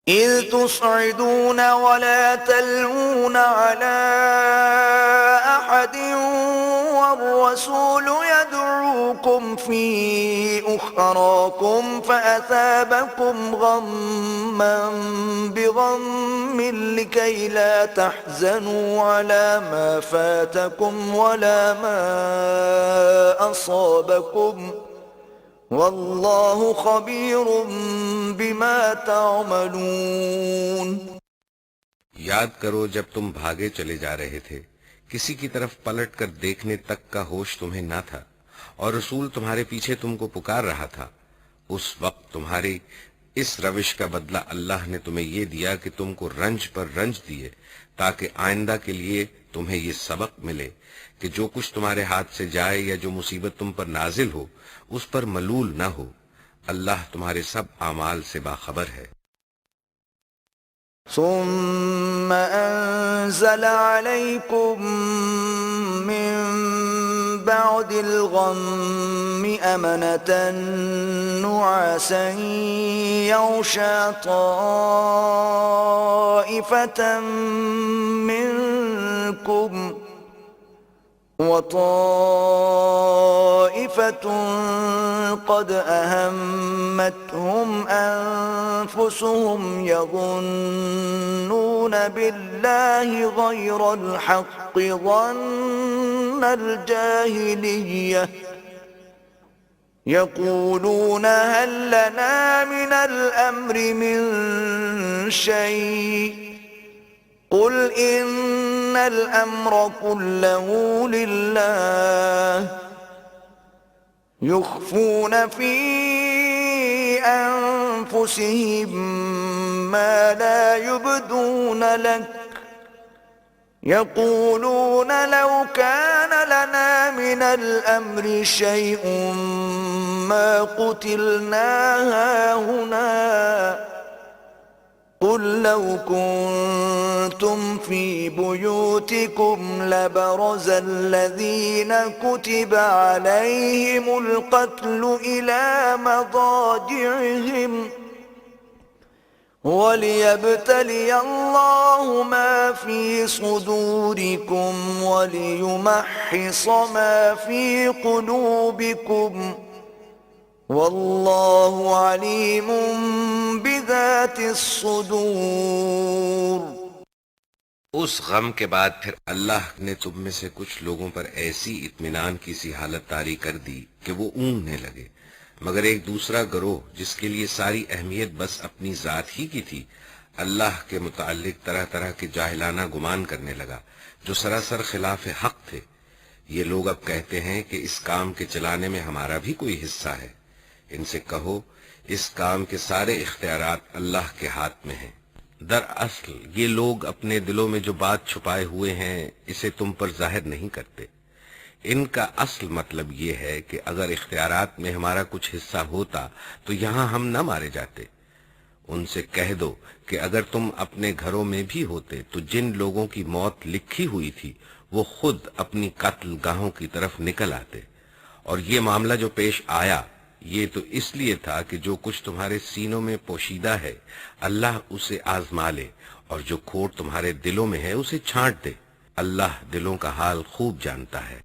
إذ تصعدون ولا تلوون على أحد والرسول يدعوكم في أخراكم فأثابكم غما بغم لكي لا تحزنوا على ما فاتكم ولا ما أصابكم واللہ خبیر بما تعملون۔ یاد کرو جب تم بھاگے چلے جا رہے تھے، کسی کی طرف پلٹ کر دیکھنے تک کا ہوش تمہیں نہ تھا، اور رسول تمہارے پیچھے تم کو پکار رہا تھا۔ اس وقت تمہاری اس روش کا بدلہ اللہ نے تمہیں یہ دیا کہ تم کو رنج پر رنج دیے، تاکہ آئندہ کے لیے تمہیں یہ سبق ملے کہ جو کچھ تمہارے ہاتھ سے جائے یا جو مصیبت تم پر نازل ہو اس پر ملول نہ ہو۔ اللہ تمہارے سب اعمال سے باخبر ہے۔ ثم انزل عليكم من بعد الغم أمنة نعاسا يغشى طائفة منكم وطائفة قد أهمتهم أنفسهم يظنون بالله غير الحق ظن الجاهلية يقولون هل لنا من الأمر من شيء قل إن الأمر كله لله يخفون في أنفسهم ما لا يبدون لك يقولون لو كان لنا من الأمر شيء ما قتلنا هاهنا قل لو كنتم في بيوتكم لبرز الذين كتب عليهم القتل إلى مضاجعهم وليبتلي الله ما في صدوركم وليمحص ما في قلوبكم واللہ علیم بذات الصدور۔ اس غم کے بعد پھر اللہ نے تم میں سے کچھ لوگوں پر ایسی اطمینان کی سی حالت طاری کر دی کہ وہ اونگنے لگے، مگر ایک دوسرا گروہ جس کے لیے ساری اہمیت بس اپنی ذات ہی کی تھی، اللہ کے متعلق طرح طرح کے جاہلانہ گمان کرنے لگا جو سراسر خلاف حق تھے۔ یہ لوگ اب کہتے ہیں کہ اس کام کے چلانے میں ہمارا بھی کوئی حصہ ہے۔ ان سے کہو اس کام کے سارے اختیارات اللہ کے ہاتھ میں ہیں۔ دراصل یہ لوگ اپنے دلوں میں جو بات چھپائے ہوئے ہیں اسے تم پر ظاہر نہیں کرتے۔ ان کا اصل مطلب یہ ہے کہ اگر اختیارات میں ہمارا کچھ حصہ ہوتا تو یہاں ہم نہ مارے جاتے۔ ان سے کہہ دو کہ اگر تم اپنے گھروں میں بھی ہوتے تو جن لوگوں کی موت لکھی ہوئی تھی وہ خود اپنی قتل گاہوں کی طرف نکل آتے، اور یہ معاملہ جو پیش آیا یہ تو اس لیے تھا کہ جو کچھ تمہارے سینوں میں پوشیدہ ہے اللہ اسے آزما لے، اور جو کھوٹ تمہارے دلوں میں ہے اسے چھانٹ دے۔ اللہ دلوں کا حال خوب جانتا ہے۔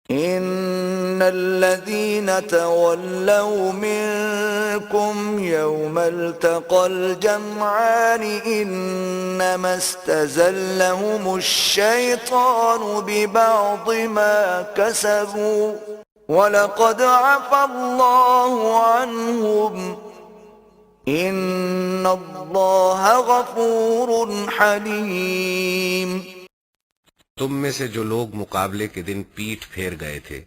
ان الذين تولوا منكم يوم التقى الجمعان انما استزلهم الشيطان ببعض ما كسبوا وَلَقَدْ عَفَا اللَّهُ عَنْهُمْ إِنَّ اللَّهَ غَفُورٌ حَلِيمٌ۔ تم میں سے جو لوگ مقابلے کے دن پیٹھ پھیر گئے تھے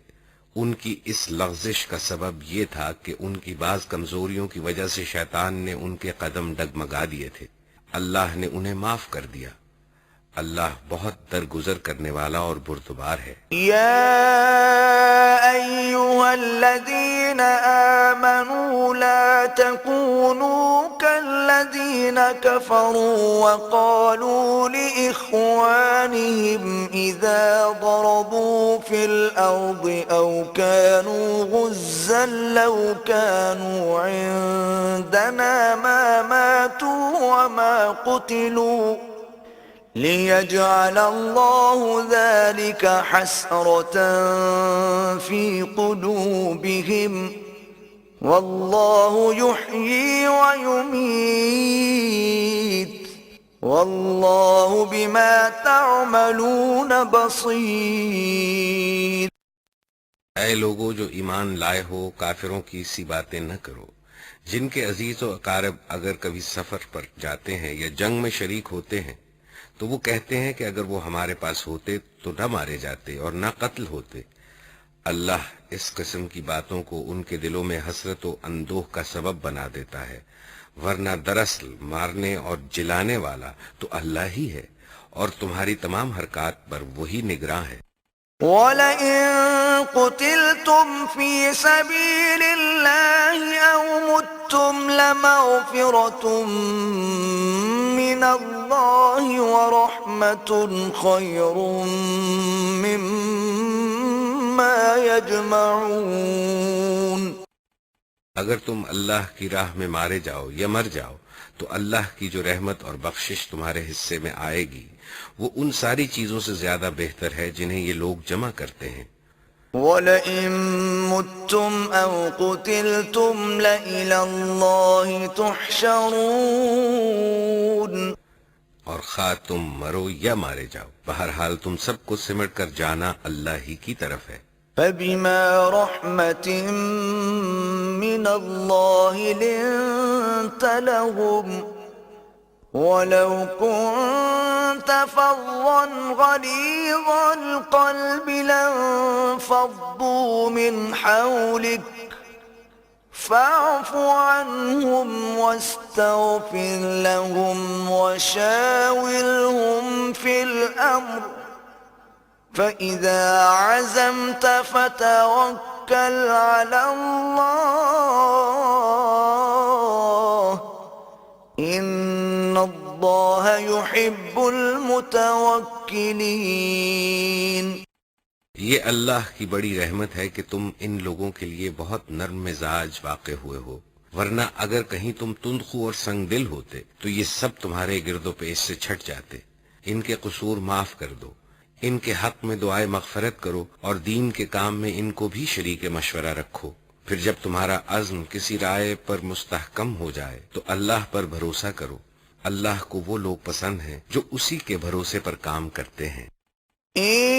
ان کی اس لغزش کا سبب یہ تھا کہ ان کی بعض کمزوریوں کی وجہ سے شیطان نے ان کے قدم ڈگمگا دیے تھے۔ اللہ نے انہیں معاف کر دیا۔ اللہ بہت درگزر کرنے والا اور بردبار ہے۔ یا ایھا الذین آمنوا لا تکونوا کالذین الذين كفروا وقالوا لإخوانهم إذا ضربوا في الأرض أو كانوا غزا لو كانوا عندنا ما ماتوا وما قتلوا ليجعل الله ذلك حسرة في قلوبهم والله يحيي ويميت والله بما تعملون بصير۔ اے لوگو جو ایمان لائے ہو، کافروں کی سی باتیں نہ کرو جن کے عزیز و اقارب اگر کبھی سفر پر جاتے ہیں یا جنگ میں شریک ہوتے ہیں تو وہ کہتے ہیں کہ اگر وہ ہمارے پاس ہوتے تو نہ مارے جاتے اور نہ قتل ہوتے۔ اللہ اس قسم کی باتوں کو ان کے دلوں میں حسرت و اندوہ کا سبب بنا دیتا ہے، ورنہ دراصل مارنے اور جلانے والا تو اللہ ہی ہے اور تمہاری تمام حرکات پر وہی نگراں ہے۔ وَلَئِن قُتِلْتُمْ فِي سَبِيلِ اللَّهِ أَوْ مُتُّمْ لَمَغْفِرَةٌ مِّنَ اللَّهِ وَرَحْمَةٌ خَيْرٌ مِّمَّا يَجْمَعُونَ۔ اگر تم اللہ کی راہ میں مارے جاؤ یا مر جاؤ تو اللہ کی جو رحمت اور بخشش تمہارے حصے میں آئے گی وہ ان ساری چیزوں سے زیادہ بہتر ہے جنہیں یہ لوگ جمع کرتے ہیں۔ وَلَئِن مُتُّمْ أَوْ قُتِلْتُمْ لَإِلَى اللَّهِ تُحْشَرُونَ۔ اور خواہ تم مرو یا مارے جاؤ، بہرحال تم سب کو سمٹ کر جانا اللہ ہی کی طرف ہے۔ فَبِمَا رَحْمَةٍ مِّنَ اللَّهِ لِنتَ لَهُمْ وَلَوْ كُنتَ فَظًّا غَلِيظَ الْقَلْبِ لَانفَضُّوا مِنْ حَوْلِكَ فَاعْفُ عَنْهُمْ وَاسْتَغْفِرْ لَهُمْ وَشَاوِرْهُمْ فِي الْأَمْرِ فَإِذَا عَزَمْتَ فَتَوَكَّلْ عَلَى اللَّهِ إِنَّ اللَّهَ يُحِبُّ الْمُتَوَكِّلِينَ۔ یہ اللہ کی بڑی رحمت ہے کہ تم ان لوگوں کے لیے بہت نرم مزاج واقع ہوئے ہو، ورنہ اگر کہیں تم تندخو اور سنگ دل ہوتے تو یہ سب تمہارے گرد و پیش سے چھٹ جاتے۔ ان کے قصور معاف کر دو، ان کے حق میں دعائے مغفرت کرو اور دین کے کام میں ان کو بھی شریک مشورہ رکھو۔ پھر جب تمہارا عزم کسی رائے پر مستحکم ہو جائے تو اللہ پر بھروسہ کرو، اللہ کو وہ لوگ پسند ہیں جو اسی کے بھروسے پر کام کرتے ہیں۔ إِن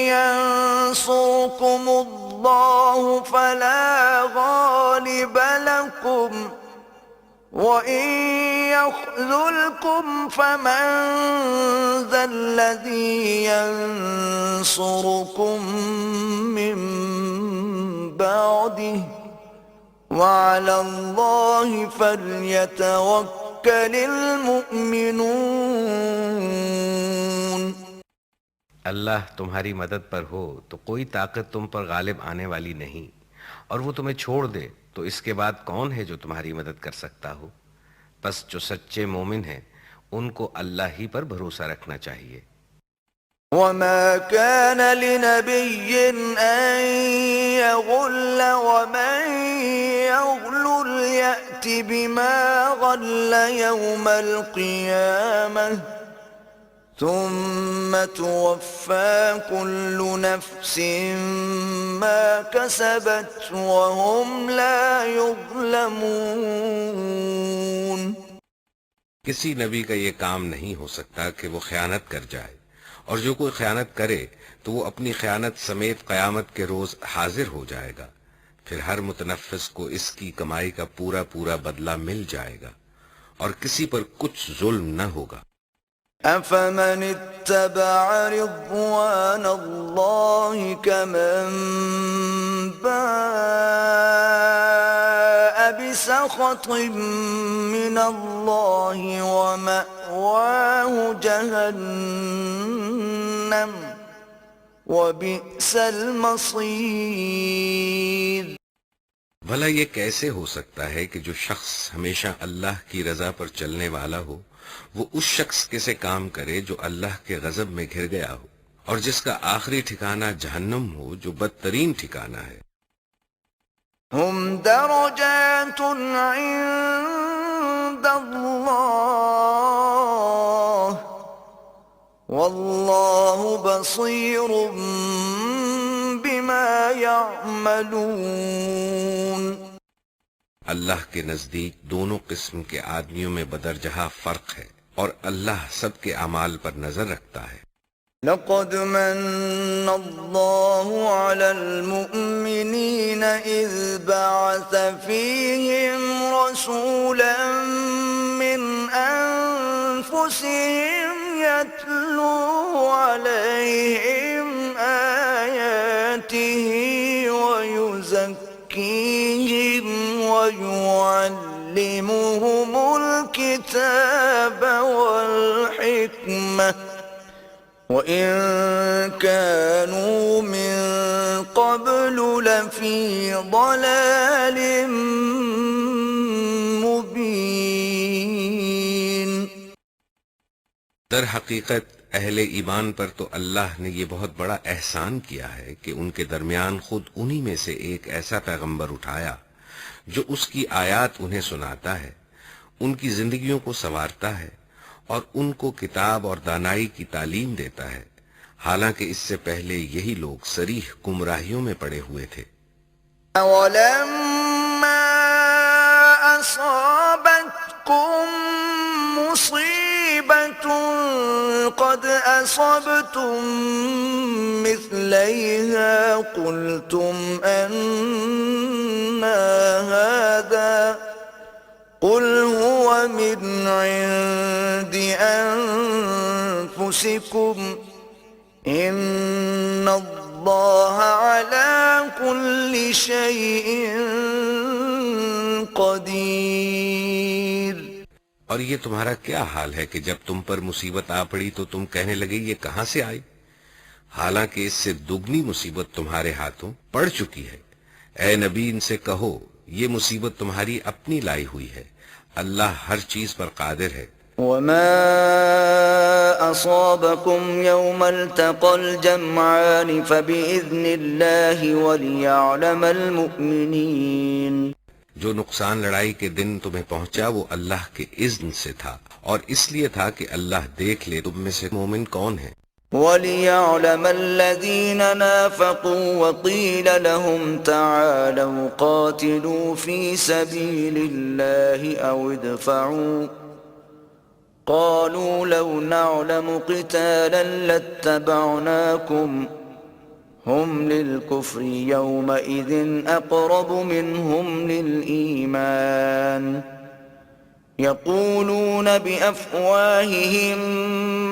يَنصُرْكُمُ اللَّهُ فَلَا غَالِبَ لَكُمْ وَإِن يَخْذُلْكُمْ فَمَن ذَا الَّذِي يَنصُرُكُم مِّن بَعْدِهِ وَعَلَى اللَّهِ فَلْيَتَوَكَّلِ الْمُؤْمِنُونَ۔ اللہ تمہاری مدد پر ہو تو کوئی طاقت تم پر غالب آنے والی نہیں، اور وہ تمہیں چھوڑ دے تو اس کے بعد کون ہے جو تمہاری مدد کر سکتا ہو؟ بس جو سچے مومن ہیں ان کو اللہ ہی پر بھروسہ رکھنا چاہیے۔ وَمَا كَانَ لِنَبِيٍّ أَن يَغُلَّ وَمَن يَغْلُلْ يَأْتِ بِمَا غَلَّ يَوْمَ الْقِيَامَةِ ثُمَّ تُوَفَّى كُلُّ نَفْسٍ مَا كَسَبَتْ وَهُمْ لَا يُظْلَمُونَ۔ کسی نبی کا یہ کام نہیں ہو سکتا کہ وہ خیانت کر جائے، اور جو کوئی خیانت کرے تو وہ اپنی خیانت سمیت قیامت کے روز حاضر ہو جائے گا، پھر ہر متنفس کو اس کی کمائی کا پورا پورا بدلہ مل جائے گا اور کسی پر کچھ ظلم نہ ہوگا۔ أَفَمَنِ اتَّبَعَ رِضْوَانَ اللَّهِ كَمَن بَاءَ بِسَخَطٍ مِّنَ اللَّهِ وَمَأْوَاهُ جَهَنَّمُ وَبِئْسَ الْمَصِيرُ۔ بھلا یہ کیسے ہو سکتا ہے کہ جو شخص ہمیشہ اللہ کی رضا پر چلنے والا ہو وہ اس شخص کے سے کام کرے جو اللہ کے غضب میں گھر گیا ہو اور جس کا آخری ٹھکانہ جہنم ہو جو بدترین ٹھکانہ ہے۔ هم درجات عند الله والله بصير بما يعملون۔ اللہ کے نزدیک دونوں قسم کے آدمیوں میں بدرجہ فرق ہے اور اللہ سب کے اعمال پر نظر رکھتا ہے۔ لقد من الله على المؤمنين إذ بعث فيهم رسولا من أنفسهم يتلو عليهم آياته ويزكيهم ويعلمهم الكتاب والحكمة وَإِن كَانُوا مِن قَبْلُ لَفِي ضَلَالٍ مُبِينٍ۔ در حقیقت اہل ایمان پر تو اللہ نے یہ بہت بڑا احسان کیا ہے کہ ان کے درمیان خود انہی میں سے ایک ایسا پیغمبر اٹھایا جو اس کی آیات انہیں سناتا ہے، ان کی زندگیوں کو سنوارتا ہے اور ان کو کتاب اور دانائی کی تعلیم دیتا ہے، حالانکہ اس سے پہلے یہی لوگ صریح گمراہیوں میں پڑے ہوئے تھے۔ أَوَلَمَّا أَصَابَتْكُم مُّصِيبَةٌ قَدْ أَصَبْتُم مِّثْلَيْهَا قُلْتُمْ أَنَّىٰ هَٰذَا قُلْ هُوَ مِنْ عِندِ أَنفُسِكُمْ إِنَّ اللَّهَ عَلَىٰ كُلِّ شَيْءٍ قَدِيرٌ۔ اور یہ تمہارا کیا حال ہے کہ جب تم پر مصیبت آ پڑی تو تم کہنے لگے یہ کہاں سے آئی، حالانکہ اس سے دگنی مصیبت تمہارے ہاتھوں پڑ چکی ہے۔ اے نبی ان سے کہو یہ مصیبت تمہاری اپنی لائی ہوئی ہے، اللہ ہر چیز پر قادر ہے۔ وَمَا أَصَابَكُمْ يَوْمَ الْتَقَى الْجَمْعَانِ فَبِإِذْنِ اللَّهِ وَلِيَعْلَمَ الْمُؤْمِنِينَ۔ جو نقصان لڑائی کے دن تمہیں پہنچا وہ اللہ کے اذن سے تھا اور اس لیے تھا کہ اللہ دیکھ لے تم میں سے مومن کون ہیں۔ وَلِيَعْلَمَ الَّذِينَ نَافَقُوا وَقِيلَ لَهُمْ تَعَالَوْا قَاتِلُوا فِي سَبِيلِ اللَّهِ أَوِ ادْفَعُوا قَالُوا لَوْ نَعْلَمُ قِتَالًا لَاتَّبَعْنَاكُمْ هُمْ لِلْكُفْرِ يَوْمَئِذٍ أَقْرَبُ مِنْهُمْ لِلْإِيمَانِ يَقُولُونَ بِأَفْوَاهِهِمْ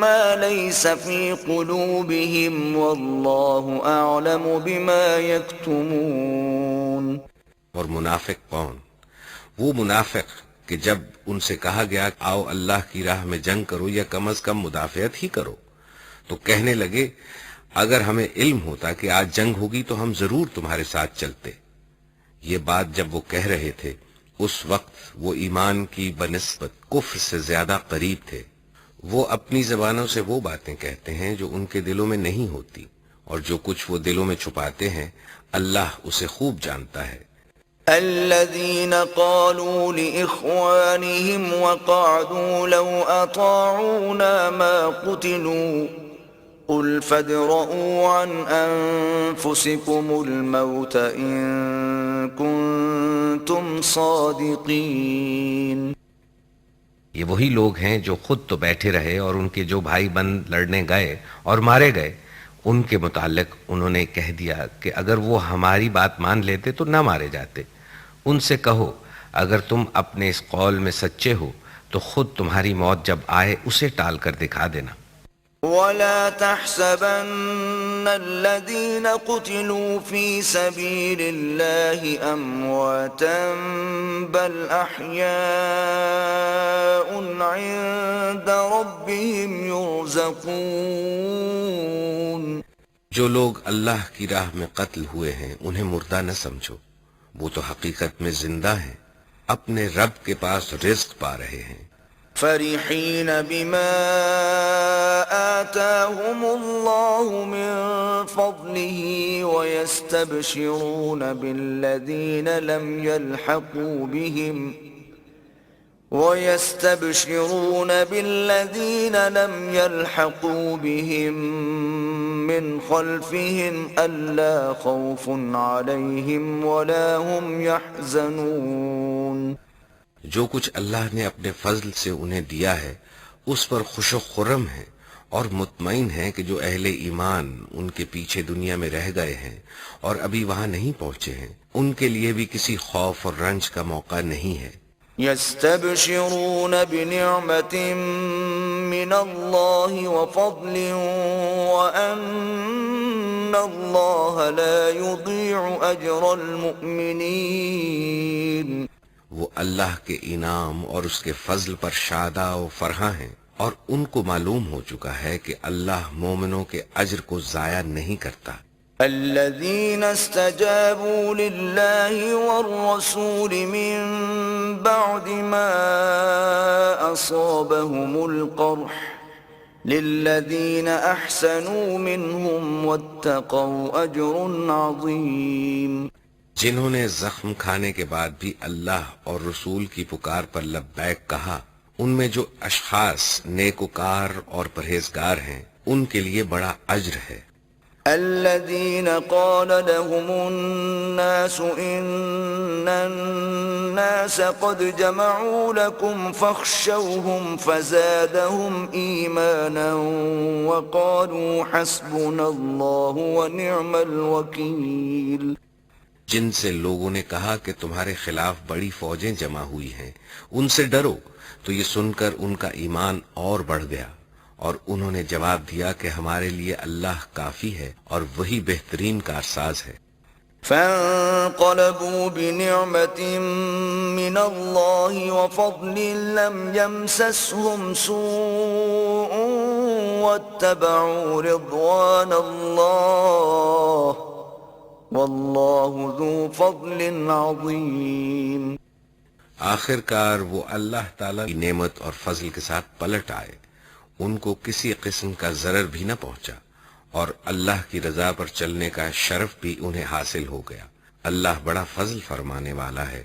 مَا لَيْسَ فِي قُلُوبِهِمْ وَاللَّهُ أَعْلَمُ بِمَا يَكْتُمُونَ۔ اور منافق کون؟ وہ منافق کہ جب ان سے کہا گیا آؤ اللہ کی راہ میں جنگ کرو یا کم از کم مدافعت ہی کرو تو کہنے لگے اگر ہمیں علم ہوتا کہ آج جنگ ہوگی تو ہم ضرور تمہارے ساتھ چلتے۔ یہ بات جب وہ کہہ رہے تھے اس وقت وہ ایمان کی بنسبت کفر سے زیادہ قریب تھے۔ وہ اپنی زبانوں سے وہ باتیں کہتے ہیں جو ان کے دلوں میں نہیں ہوتی، اور جو کچھ وہ دلوں میں چھپاتے ہیں اللہ اسے خوب جانتا ہے۔ الذين قالوا لإخوانهم وقعدوا لو أطاعونا ما قتلوا قل فادرءوا عن أنفسكم الموت إن كنتم صادقين۔ یہ وہی لوگ ہیں جو خود تو بیٹھے رہے اور ان کے جو بھائی بند لڑنے گئے اور مارے گئے، ان کے متعلق انہوں نے کہہ دیا کہ اگر وہ ہماری بات مان لیتے تو نہ مارے جاتے۔ ان سے کہو اگر تم اپنے اس قول میں سچے ہو تو خود تمہاری موت جب آئے اسے ٹال کر دکھا دینا۔ وَلَا تَحْسَبَنَّ الَّذِينَ قُتِلُوا فِي سَبِيلِ اللَّهِ أَمْوَاتًا بَلْ أَحْيَاءٌ عِندَ رَبِّهِمْ يُرْزَقُونَ۔ جو لوگ اللہ کی راہ میں قتل ہوئے ہیں انہیں مردہ نہ سمجھو، وہ تو حقیقت میں زندہ ہیں، اپنے رب کے پاس رزق پا رہے ہیں۔ فرحين بما آتاهم الله من فضله ويستبشرون بالذين لم يلحقوا بهم من خلفهم ألا خوف عليهم ولا هم يحزنون۔ جو کچھ اللہ نے اپنے فضل سے انہیں دیا ہے اس پر خوش و خرم ہیں اور مطمئن ہیں کہ جو اہل ایمان ان کے پیچھے دنیا میں رہ گئے ہیں اور ابھی وہاں نہیں پہنچے ہیں، ان کے لیے بھی کسی خوف اور رنج کا موقع نہیں ہے۔ يستبشرون بنعمة من الله وفضل وأن الله لا يضيع أجر المؤمنين۔ وہ اللہ کے انعام اور اس کے فضل پر شادہ و فرحاں ہیں، اور ان کو معلوم ہو چکا ہے کہ اللہ مومنوں کے اجر کو ضائع نہیں کرتا۔ الذين استجابوا لله والرسول من بعد ما أصابهم القرح للذين أحسنوا منهم واتقوا أجر عظيم۔ جنہوں نے زخم کھانے کے بعد بھی اللہ اور رسول کی پکار پر لبیک کہا، ان میں جو اشخاص نیکوکار اور پرہیزگار ہیں ان کے لیے بڑا اجر ہے۔ الذين قال لهم الناس إن الناس قد جمعوا لكم فاخشوهم فزادهم إيمانا وقالوا حسبنا الله ونعم الوكيل۔ جن سے لوگوں نے کہا کہ تمہارے خلاف بڑی فوجیں جمع ہوئی ہیں، ان سے ڈرو، تو یہ سن کر ان کا ایمان اور بڑھ گیا، اور انہوں نے جواب دیا کہ ہمارے لیے اللہ کافی ہے اور وہی بہترین کارساز ہے۔ فانقلبوا بنعمة من الله وفضل لم يمسسهم سوء واتبعوا رضوان الله واللہ ذو فضل عظیم۔ آخر کار وہ اللہ تعالیٰ کی نعمت اور فضل کے ساتھ پلٹ آئے، ان کو کسی قسم کا ضرر بھی نہ پہنچا، اور اللہ کی رضا پر چلنے کا شرف بھی انہیں حاصل ہو گیا۔ اللہ بڑا فضل فرمانے والا ہے۔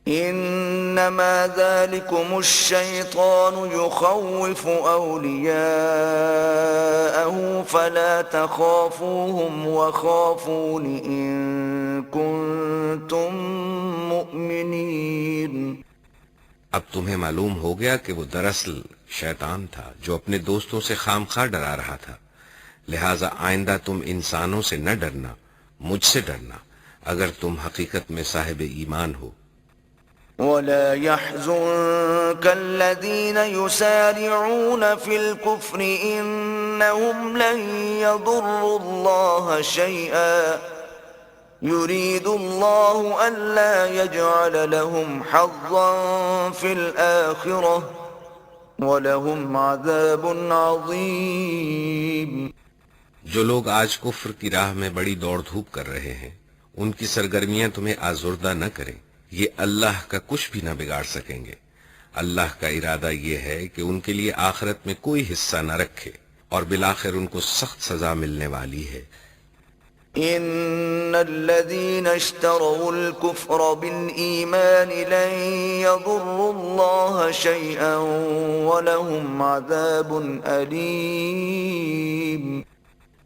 انما ذلكم الشیطان یخوف اولیاءه فلا تخافوهم وخافون ان کنتم مؤمنین۔ اب تمہیں معلوم ہو گیا کہ وہ دراصل شیطان تھا جو اپنے دوستوں سے خامخواہ ڈرا رہا تھا، لہٰذا آئندہ تم انسانوں سے نہ ڈرنا، مجھ سے ڈرنا اگر تم حقیقت میں صاحب ایمان ہو۔ ولا يحزنك الذين يسارعون في الكفر إنهم لن يضروا الله شيئا يريد الله ألا يجعل لهم حظا في الآخرة ولهم عذاب عظيم۔ جو لوگ آج کفر کی راہ میں بڑی دوڑ دھوپ کر رہے ہیں، ان کی سرگرمیاں تمہیں آزردہ نہ کریں، یہ اللہ کا کچھ بھی نہ بگاڑ سکیں گے۔ اللہ کا ارادہ یہ ہے کہ ان کے لیے آخرت میں کوئی حصہ نہ رکھے، اور بالآخر ان کو سخت سزا ملنے والی ہے۔ ان الذين اشتروا الكفر بالإيمان لن يضروا الله شيئا ولهم عذاب أليم۔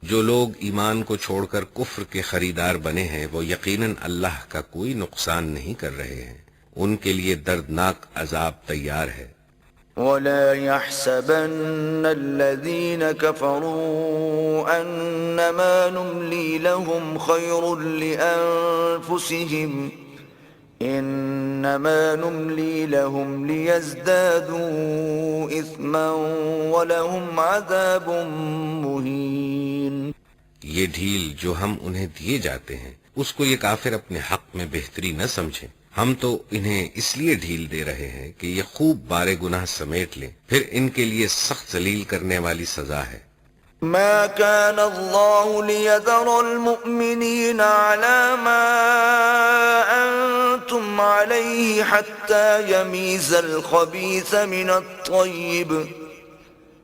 جو لوگ ایمان کو چھوڑ کر کفر کے خریدار بنے ہیں وہ یقیناً اللہ کا کوئی نقصان نہیں کر رہے ہیں، ان کے لیے دردناک عذاب تیار ہے۔ ولا يحسبن الذين كفروا أنما نملي لهم خير لأنفسهم إنما نملي لهم ليزدادوا إثما ولهم عذاب مهين۔ یہ ڈھیل جو ہم انہیں دیے جاتے ہیں اس کو یہ کافر اپنے حق میں بہتری نہ سمجھیں، ہم تو انہیں اس لیے ڈھیل دے رہے ہیں کہ یہ خوب بارے گناہ سمیٹ لیں، پھر ان کے لیے سخت ذلیل کرنے والی سزا ہے۔ ما كان الله ليذر المؤمنين على ما أنتم عليه حتى يميز الخبيث من الطيب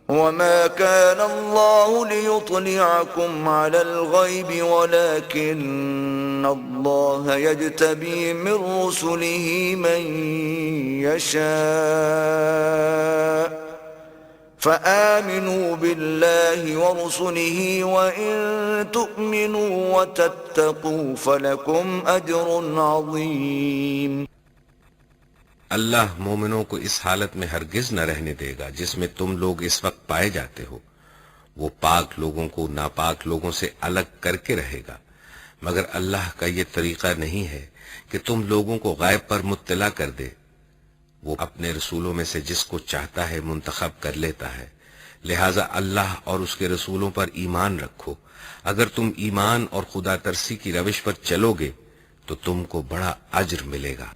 وما كان الله ليطلعكم على الغيب ولكن الله يجتبي من رسله من يشاء فآمنوا بالله ورسله وإن تؤمنوا وتتقوا فلكم أجر عظيم. اللہ مومنوں کو اس حالت میں ہرگز نہ رہنے دے گا جس میں تم لوگ اس وقت پائے جاتے ہو. وہ پاک لوگوں کو ناپاک لوگوں سے الگ کر کے رہے گا، مگر اللہ کا یہ طریقہ نہیں ہے کہ تم لوگوں کو غیب پر مطلع کر دے. وہ اپنے رسولوں میں سے جس کو چاہتا ہے منتخب کر لیتا ہے. لہذا اللہ اور اس کے رسولوں پر ایمان رکھو. اگر تم ایمان اور خدا ترسی کی روش پر چلو گے تو تم کو بڑا اجر ملے گا.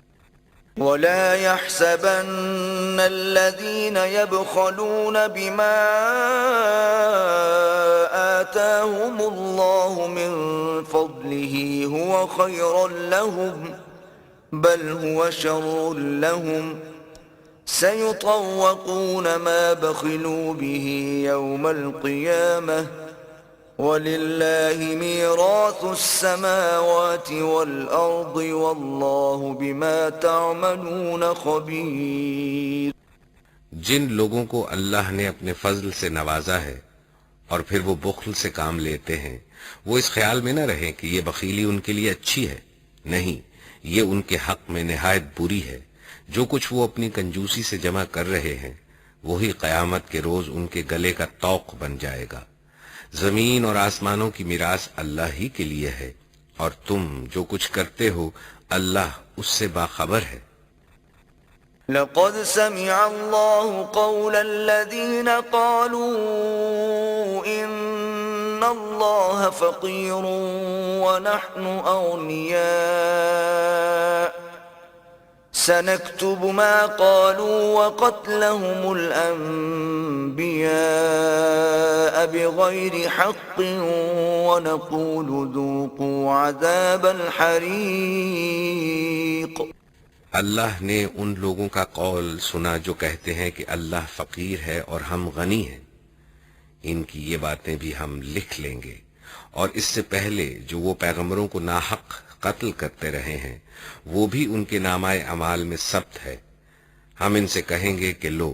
ولا يحسبن الذين يبخلون بما آتاهم الله من فضله هو خيرا لهم بل هو شر لهم سيطوقون ما بخلوا به يوم القيامة وَلِلَّهِ مِيرَاثُ السَّمَاوَاتِ وَالْأَرْضِ وَاللَّهُ بِمَا تَعْمَلُونَ خَبِيرٌ. جن لوگوں کو اللہ نے اپنے فضل سے نوازا ہے اور پھر وہ بخل سے کام لیتے ہیں، وہ اس خیال میں نہ رہیں کہ یہ بخیلی ان کے لیے اچھی ہے. نہیں، یہ ان کے حق میں نہایت بری ہے. جو کچھ وہ اپنی کنجوسی سے جمع کر رہے ہیں وہی قیامت کے روز ان کے گلے کا طوق بن جائے گا. زمین اور آسمانوں کی میراث اللہ ہی کے لیے ہے اور تم جو کچھ کرتے ہو اللہ اس سے باخبر ہے. لقد سمع الله قول الذين قالوا إن الله فقير ونحن أغنياء سنكتب ما قالوا وقتلهم الأنبياء بغير حق ونقول ذوقوا عذاب الحريق. اللہ نے ان لوگوں کا قول سنا جو کہتے ہیں کہ اللہ فقیر ہے اور ہم غنی ہیں. ان کی یہ باتیں بھی ہم لکھ لیں گے، اور اس سے پہلے جو وہ پیغمبروں کو ناحق قتل کرتے رہے ہیں وہ بھی ان کے نامہ اعمال میں ثبت ہے. ہم ان سے کہیں گے کہ لو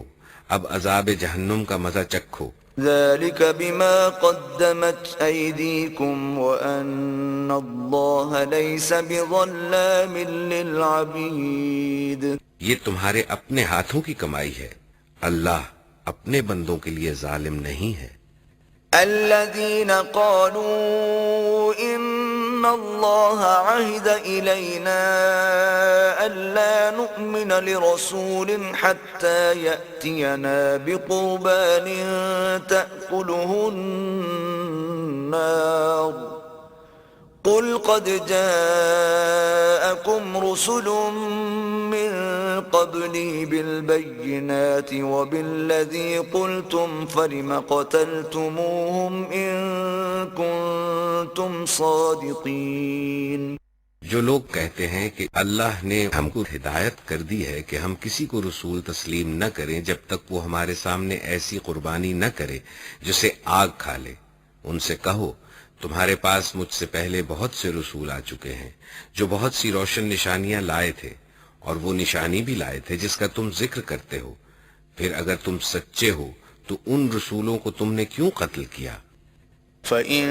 اب عذاب جہنم کا مزہ چکھو. ذلك بما قدمت أيديكم وأن الله ليس بظلام للعبيد. یہ تمہارے اپنے ہاتھوں کی کمائی ہے، اللہ اپنے بندوں کے لیے ظالم نہیں ہے. الذين قالوا إن الله عهد إلينا ألا نؤمن لرسول حتى يأتينا بقربان تأكله النار قل قد جاءكم رسل من قبلي بالبينات وبالذي قلتم فلم قتلتموهم إن كنتم صادقين. جو لوگ کہتے ہیں کہ اللہ نے ہم کو ہدایت کر دی ہے کہ ہم کسی کو رسول تسلیم نہ کریں جب تک وہ ہمارے سامنے ایسی قربانی نہ کرے جسے آگ کھا لے، ان سے کہو تمہارے پاس مجھ سے پہلے بہت سے رسول آ چکے ہیں جو بہت سی روشن نشانیاں لائے تھے، اور وہ نشانی بھی لائے تھے جس کا تم ذکر کرتے ہو. پھر اگر تم سچے ہو تو ان رسولوں کو تم نے کیوں قتل کیا؟ فَإِن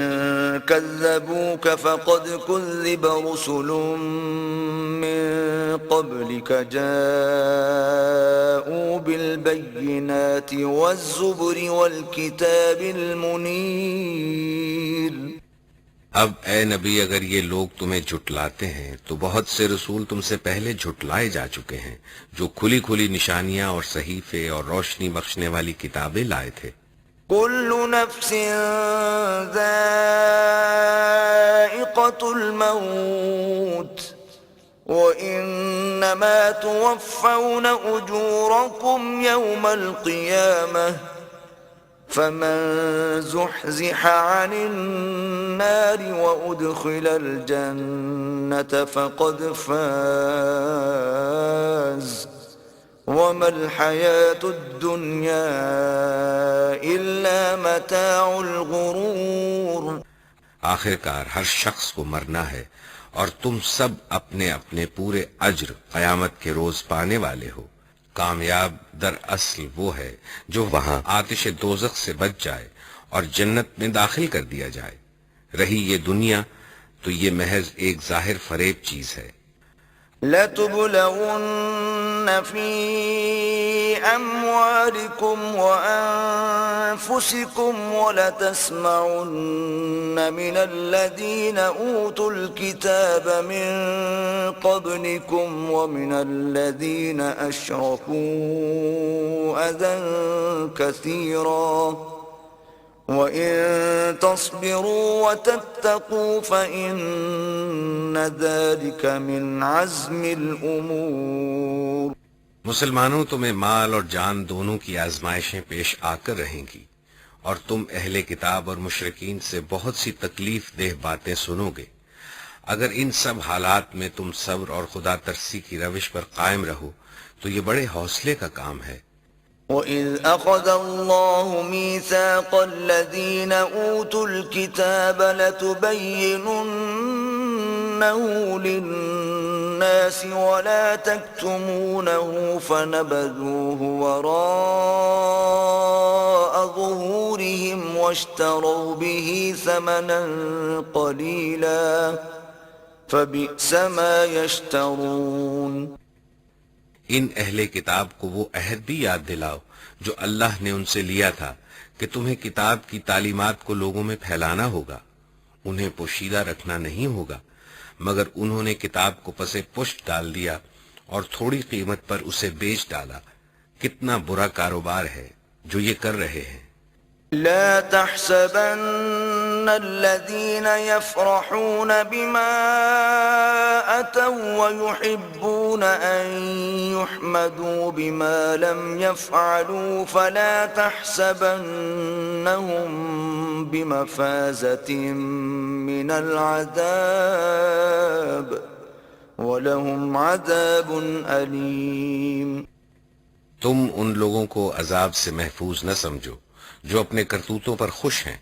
كَذَّبُوكَ فَقَدْ كُذِّبَ رُسُلٌ مِّن قَبْلِكَ جَاءُوا بِالْبَيِّنَاتِ وَالزُّبُرِ وَالْكِتَابِ الْمُنِيرِ. اب اے نبی اگر یہ لوگ تمہیں جھٹلاتے ہیں تو بہت سے رسول تم سے پہلے جھٹلائے جا چکے ہیں جو کھلی کھلی نشانیاں اور صحیفے اور روشنی بخشنے والی کتابیں لائے تھے. كل نفس ذائقة الموت وإنما توفون أجوركم يوم القيامة فمن زحزح عن النار وأدخل الجنة فقد فاز وما الحياة الدنيا إلا متاع الغرور. آخر کار ہر شخص کو مرنا ہے اور تم سب اپنے اپنے پورے اجر قیامت کے روز پانے والے ہو. کامیاب در اصل وہ ہے جو وہاں آتش دوزخ سے بچ جائے اور جنت میں داخل کر دیا جائے. رہی یہ دنیا تو یہ محض ایک ظاہر فریب چیز ہے. لَتُبْلَوُنَّ فِي أَمْوَالِكُمْ وَأَنفُسِكُمْ وَلَتَسْمَعُنَّ مِنَ الَّذِينَ أُوتُوا الْكِتَابَ مِنْ قَبْلِكُمْ وَمِنَ الَّذِينَ أَشْرَكُوا أَذًى كَثِيرًا وَإِن تَصْبِرُوا وَتَتَّقُوا فَإِنَّ ذَلِكَ مِنْ عَزْمِ الْأُمُورِ. مسلمانوں تمہیں مال اور جان دونوں کی آزمائشیں پیش آ کر رہیں گی اور تم اہل کتاب اور مشرکین سے بہت سی تکلیف دہ باتیں سنو گے. اگر ان سب حالات میں تم صبر اور خدا ترسی کی روش پر قائم رہو تو یہ بڑے حوصلے کا کام ہے. وَإِذْ أَخَذَ اللَّهُ مِيثَاقَ الَّذِينَ أُوتُوا الْكِتَابَ لَتُبَيِّنُنَّهُ لِلنَّاسِ وَلَا تَكْتُمُونَهُ فَنَبَذُوهُ وَرَاءَ ظُهُورِهِمْ وَاشْتَرَوْا بِهِ ثَمَنًا قَلِيلًا فَبِئْسَ مَا يَشْتَرُونَ. ان اہل کتاب کو وہ عہد بھی یاد دلاؤ جو اللہ نے ان سے لیا تھا کہ تمہیں کتاب کی تعلیمات کو لوگوں میں پھیلانا ہوگا. انہیں پوشیدہ رکھنا نہیں ہوگا مگر انہوں نے کتاب کو پسے پشت ڈال دیا اور تھوڑی قیمت پر اسے بیچ ڈالا. کتنا برا کاروبار ہے جو یہ کر رہے ہیں. لا تحسبن الذين يفرحون بما أتوا ويحبون أن يحمدوا بما لم يفعلوا فلا تحسبنهم بمفازة من العذاب ولهم عذاب أليم. تم ان لوگوں کو عذاب سے محفوظ نہ سمجھو جو اپنے کرتوتوں پر خوش ہیں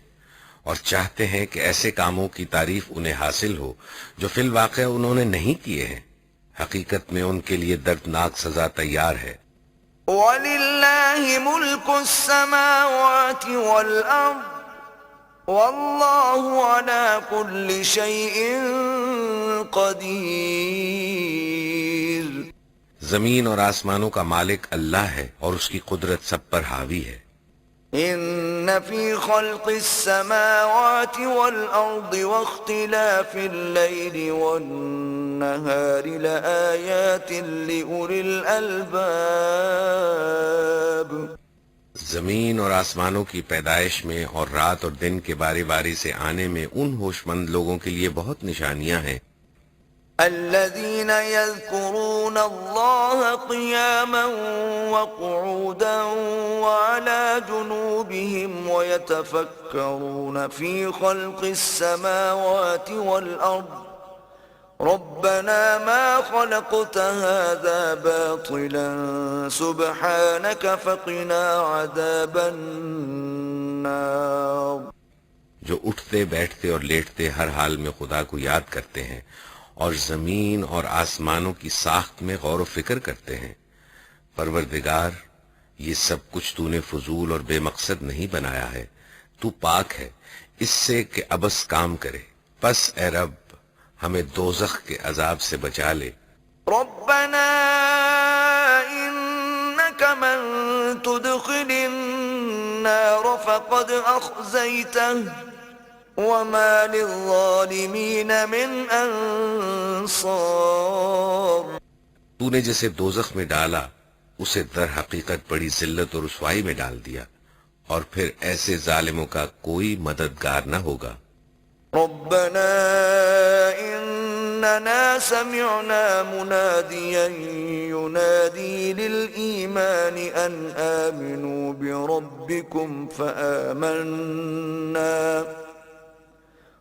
اور چاہتے ہیں کہ ایسے کاموں کی تعریف انہیں حاصل ہو جو فی الواقع انہوں نے نہیں کیے ہیں. حقیقت میں ان کے لیے دردناک سزا تیار ہے. وَلِلَّهِ مُلْكُ السَّمَاوَاتِ وَالْأَرْضِ وَاللَّهُ عَلَى كُلِّ شَيْءٍ قَدِيرٌ. زمین اور آسمانوں کا مالک اللہ ہے اور اس کی قدرت سب پر حاوی ہے. إن في خلق السماوات والأرض واختلاف الليل والنهار لآيات لأولي الألباب. زمین اور آسمانوں کی پیدائش میں اور رات اور دن کے باری باری سے آنے میں ان ہوش مند لوگوں کے لیے بہت نشانیاں ہیں. الذين يذكرون الله قياما وقعودا وعلى جنوبهم ويتفكرون في خلق السماوات والأرض ربنا ما خلقت هذا باطلا سبحانك فقنا عذاب النار. جو اٹھتے بیٹھتے اور لیٹتے ہر حال میں خدا کو یاد کرتے ہیں اور زمین اور آسمانوں کی ساخت میں غور و فکر کرتے ہیں. پروردگار یہ سب کچھ تو نے فضول اور بے مقصد نہیں بنایا ہے. تو پاک ہے اس سے کہ ابس کام کرے. پس اے رب ہمیں دوزخ کے عذاب سے بچا لے. ربنا انك من تدخل النار فقد اخزيته وما للظالمین من انصار. تو نے جسے دوزخ میں ڈالا اسے در حقیقت بڑی ذلت اور رسوائی میں ڈال دیا اور پھر ایسے ظالموں کا کوئی مددگار نہ ہوگا. ربنا إننا سمعنا مناديا ينادي للإيمان أن آمنوا بربكم فآمنا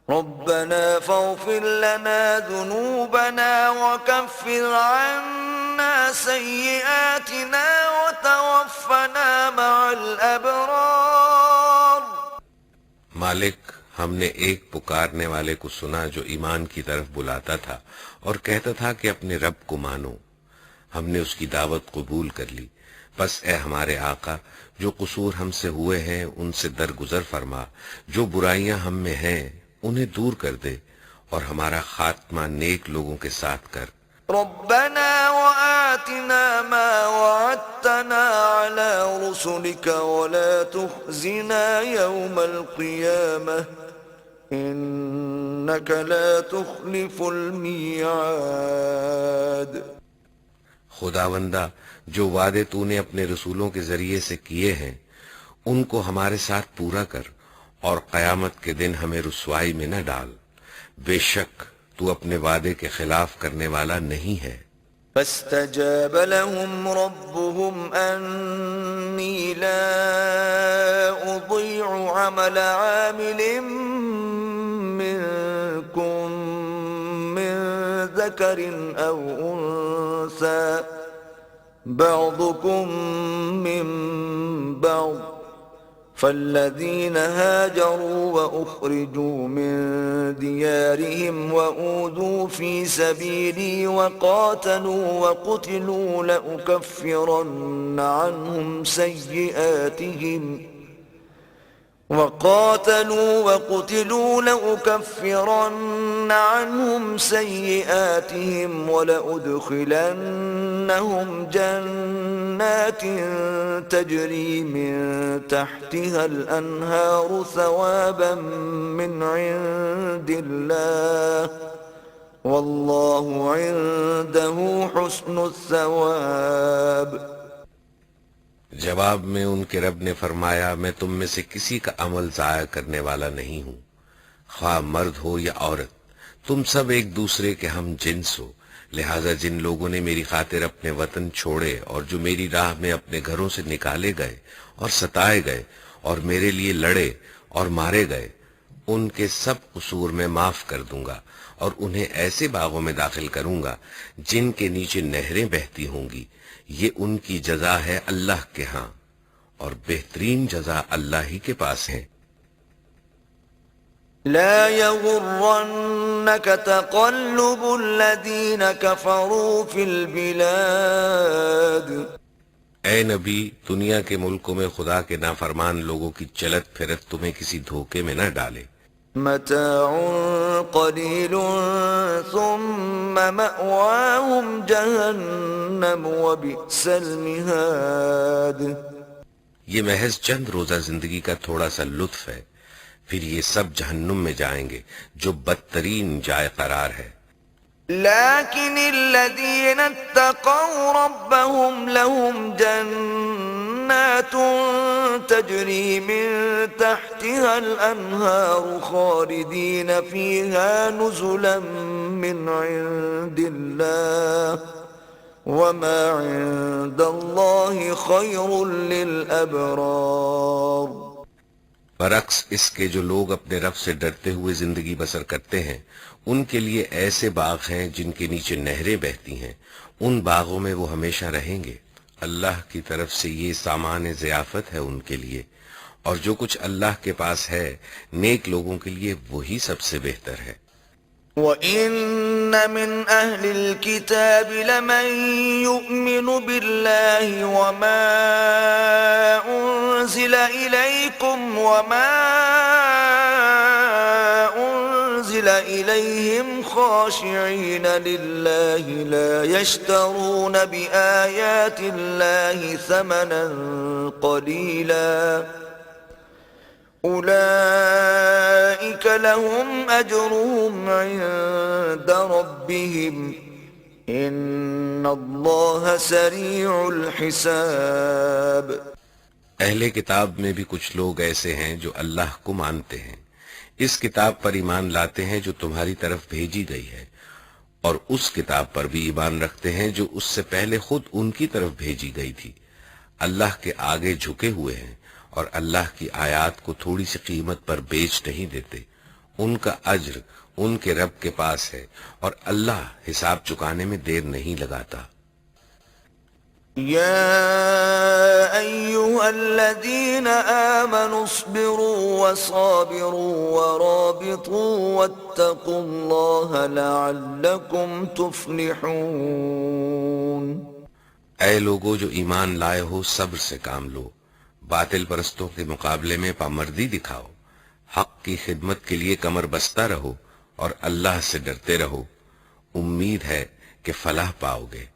ربنا فاغفر لنا ذنوبنا وكفر عنا سيئاتنا وتوفنا مع الأبرار. مالک، ہم نے ایک پکارنے والے کو سنا جو ایمان کی طرف بلاتا تھا اور کہتا تھا کہ اپنے رب کو مانو. ہم نے اس کی دعوت قبول کر لی. بس اے ہمارے آقا، جو قصور ہم سے ہوئے ہیں ان سے درگزر فرما، جو برائیاں ہم میں ہیں انہیں دور کر دے، اور ہمارا خاتمہ نیک لوگوں کے ساتھ کر. ربنا وآتنا ما وعدتنا على رسلك ولا تخزنا يوم القيامة إنك لا تخلف الميعاد. خداوندہ، جو وعدے تو نے اپنے رسولوں کے ذریعے سے کیے ہیں ان کو ہمارے ساتھ پورا کر، اور قیامت کے دن ہمیں رسوائی میں نہ ڈال. بے شک تو اپنے وعدے کے خلاف کرنے والا نہیں ہے. فاستجاب لهم ربهم أني لا أضيع عمل عامل منكم من ذكر أو أنثى بعضكم من بعض فالذين هاجروا وأخرجوا من ديارهم وأوذوا في سبيلي وقاتلوا وقتلوا لأكفرن عنهم سيئاتهم ولأدخلنهم جنات تجري من تحتها الأنهار ثوابا من عند الله والله عنده حسن الثواب. جواب میں ان کے رب نے فرمایا، میں تم میں سے کسی کا عمل ضائع کرنے والا نہیں ہوں، خواہ مرد ہو یا عورت. تم سب ایک دوسرے کے ہم جنس ہو، لہذا جن لوگوں نے میری خاطر اپنے وطن چھوڑے اور جو میری راہ میں اپنے گھروں سے نکالے گئے اور ستائے گئے اور میرے لیے لڑے اور مارے گئے، ان کے سب قصور میں معاف کر دوں گا، اور انہیں ایسے باغوں میں داخل کروں گا جن کے نیچے نہریں بہتی ہوں گی. یہ ان کی جزا ہے اللہ کے ہاں، اور بہترین جزا اللہ ہی کے پاس ہے. لا يغرنك تقلب الذين كفروا في البلاد. اے نبی، دنیا کے ملکوں میں خدا کے نافرمان لوگوں کی چلت پھرت تمہیں کسی دھوکے میں نہ ڈالے. متاع قلیل ثم مأواهم جہنم وبئس المہاد. یہ محض چند روزہ زندگی کا تھوڑا سا لطف ہے، پھر یہ سب جہنم میں جائیں گے جو بدترین جائے قرار ہے. لكن الذين اتقوا ربهم لهم جنات تجري من تحتها الأنهار خالدين فيها نزلا من عند الله وما عند الله خير للأبرار. برعکس اس کے جو لوگ اپنے رب سے ڈرتے ہوئے زندگی بسر کرتے ہیں ان کے لیے ایسے باغ ہیں جن کے نیچے نہریں بہتی ہیں، ان باغوں میں وہ ہمیشہ رہیں گے. اللہ کی طرف سے یہ سامان ضیافت ہے ان کے لیے، اور جو کچھ اللہ کے پاس ہے نیک لوگوں کے لیے وہی سب سے بہتر ہے. وَإِنَّ مِنْ أَهْلِ الْكِتَابِ لَمَنْ يُؤْمِنُ بِاللَّهِ وَمَا أُنزِلَ إِلَيْكُمْ وَمَا أُنزِلَ إِلَيْهِمْ خَاشِعِينَ لِلَّهِ لَا يَشْتَرُونَ بِآيَاتِ اللَّهِ ثَمَنًا قَلِيلًا أولئك لهم أجرهم عند ربهم إن الله سريع الحساب. اہل کتاب میں بھی کچھ لوگ ایسے ہیں جو اللہ کو مانتے ہیں، اس کتاب پر ایمان لاتے ہیں جو تمہاری طرف بھیجی گئی ہے. اور اس کتاب پر بھی ایمان رکھتے ہیں جو اس سے پہلے خود ان کی طرف بھیجی گئی تھی، اللہ کے آگے جھکے ہوئے ہیں اور اللہ کی آیات کو تھوڑی سی قیمت پر بیچ نہیں دیتے۔ ان کا اجر ان کے رب کے پاس ہے اور اللہ حساب چکانے میں دیر نہیں لگاتا۔ يا أيها الذين آمنوا اصبروا وصابروا ورابطوا واتقوا الله لعلكم تفلحون۔ اے لوگو جو ایمان لائے ہو، صبر سے کام لو، باطل پرستوں کے مقابلے میں پامردی دکھاؤ، حق کی خدمت کے لیے کمر بستہ رہو اور اللہ سے ڈرتے رہو، امید ہے کہ فلاح پاؤ گے۔